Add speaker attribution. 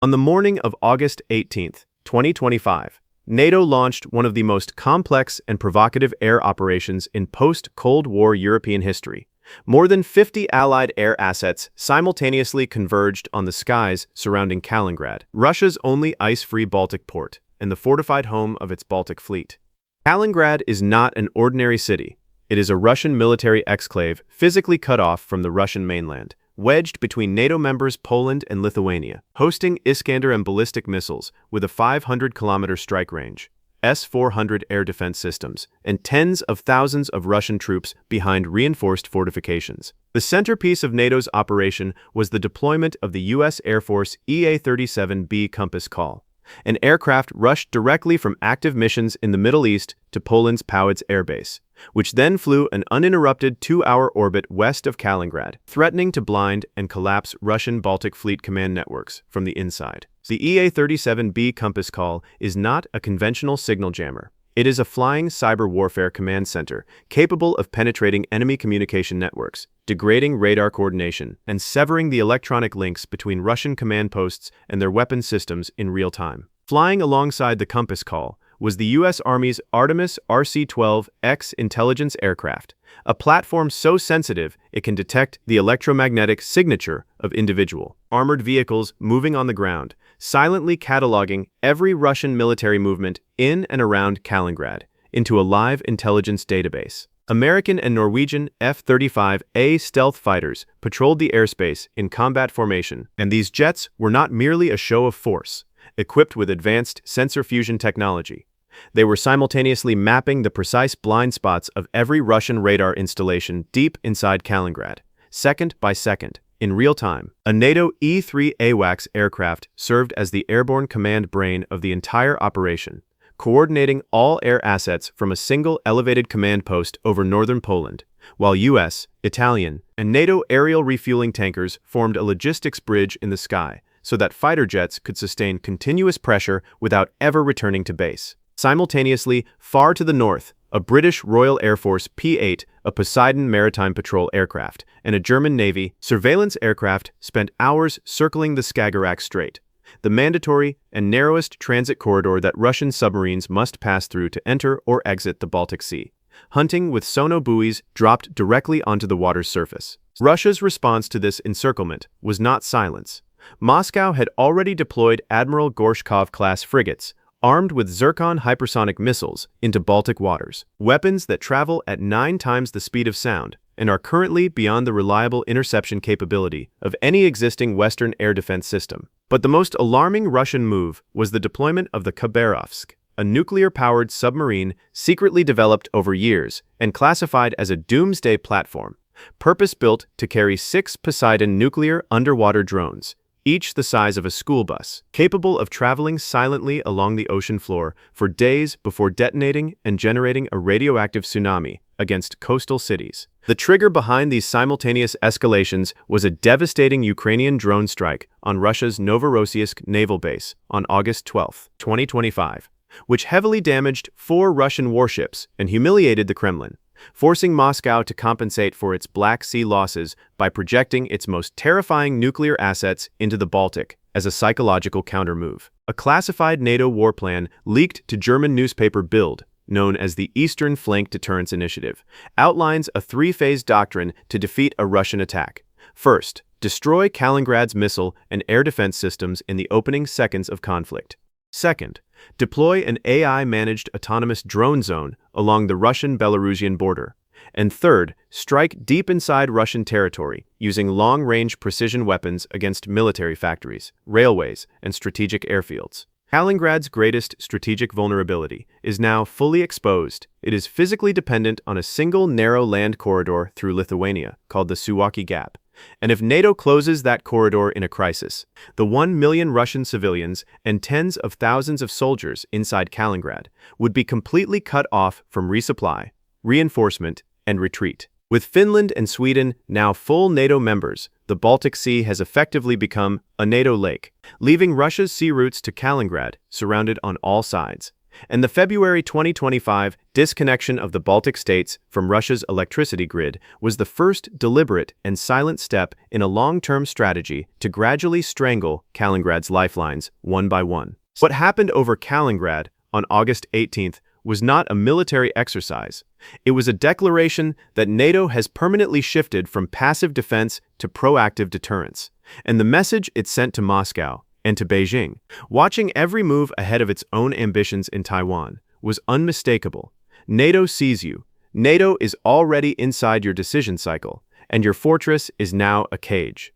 Speaker 1: On the morning of August 18, 2025, NATO launched one of the most complex and provocative air operations in post-Cold War European history. More than 50 Allied air assets simultaneously converged on the skies surrounding Kaliningrad, Russia's only ice-free Baltic port, and the fortified home of its Baltic Fleet. Kaliningrad is not an ordinary city. It is a Russian military exclave physically cut off from the Russian mainland, wedged between NATO members Poland and Lithuania, hosting Iskander and ballistic missiles with a 500-kilometer strike range, S-400 air defense systems, and tens of thousands of Russian troops behind reinforced fortifications. The centerpiece of NATO's operation was the deployment of the U.S. Air Force EA-37B Compass Call. An aircraft rushed directly from active missions in the Middle East to Poland's Powidz airbase, which then flew an uninterrupted 2-hour orbit west of Kaliningrad, threatening to blind and collapse Russian Baltic Fleet command networks from the inside. The EA-37B Compass Call is not a conventional signal jammer. It is a flying cyber warfare command center capable of penetrating enemy communication networks, degrading radar coordination, and severing the electronic links between Russian command posts and their weapon systems in real time. Flying alongside the Compass Call was the U.S. Army's Artemis RC-12X intelligence aircraft, a platform so sensitive it can detect the electromagnetic signature of individual armored vehicles moving on the ground, silently cataloging every Russian military movement in and around Kaliningrad into a live intelligence database. American and Norwegian F-35A stealth fighters patrolled the airspace in combat formation, and these jets were not merely a show of force. Equipped with advanced sensor fusion technology, they were simultaneously mapping the precise blind spots of every Russian radar installation deep inside Kaliningrad, second by second, in real time. A NATO E-3 AWACS aircraft served as the airborne command brain of the entire operation, coordinating all air assets from a single elevated command post over northern Poland, while U.S., Italian, and NATO aerial refueling tankers formed a logistics bridge in the sky so that fighter jets could sustain continuous pressure without ever returning to base. Simultaneously, far to the north, a British Royal Air Force P-8A Poseidon maritime patrol aircraft and a German Navy surveillance aircraft spent hours circling the Skagerrak Strait, the mandatory and narrowest transit corridor that Russian submarines must pass through to enter or exit the Baltic Sea, hunting with sonar buoys dropped directly onto the water's surface. Russia's response to this encirclement was not silence. Moscow had already deployed Admiral Gorshkov-class frigates, armed with Zircon hypersonic missiles, into Baltic waters, weapons that travel at 9 times the speed of sound and are currently beyond the reliable interception capability of any existing Western air defense system. But the most alarming Russian move was the deployment of the Khabarovsk, a nuclear-powered submarine secretly developed over years and classified as a doomsday platform, purpose-built to carry 6 Poseidon nuclear underwater drones, each the size of a school bus, capable of traveling silently along the ocean floor for days before detonating and generating a radioactive tsunami against coastal cities. The trigger behind these simultaneous escalations was a devastating Ukrainian drone strike on Russia's Novorossiysk naval base on August 12, 2025, which heavily damaged 4 Russian warships and humiliated the Kremlin, forcing Moscow to compensate for its Black Sea losses by projecting its most terrifying nuclear assets into the Baltic as a psychological countermove. A classified NATO war plan leaked to German newspaper Bild, known as the Eastern Flank Deterrence Initiative, outlines a 3-phase doctrine to defeat a Russian attack. First, destroy Kaliningrad's missile and air defense systems in the opening seconds of conflict. Second, deploy an AI-managed autonomous drone zone along the Russian-Belarusian border. And third, strike deep inside Russian territory using long-range precision weapons against military factories, railways, and strategic airfields. Kaliningrad's greatest strategic vulnerability is now fully exposed. It is physically dependent on a single narrow land corridor through Lithuania, called the Suwalki Gap. And if NATO closes that corridor in a crisis, the 1 million Russian civilians and tens of thousands of soldiers inside Kaliningrad would be completely cut off from resupply, reinforcement, and retreat. With Finland and Sweden now full NATO members, the Baltic Sea has effectively become a NATO lake, leaving Russia's sea routes to Kaliningrad surrounded on all sides. And the February 2025 disconnection of the Baltic states from Russia's electricity grid was the first deliberate and silent step in a long-term strategy to gradually strangle Kaliningrad's lifelines one by one. What happened over Kaliningrad on August 18th was not a military exercise. It was a declaration that NATO has permanently shifted from passive defense to proactive deterrence. And the message it sent to Moscow and to Beijing, watching every move ahead of its own ambitions in Taiwan, was unmistakable. NATO sees you. NATO is already inside your decision cycle, and your fortress is now a cage.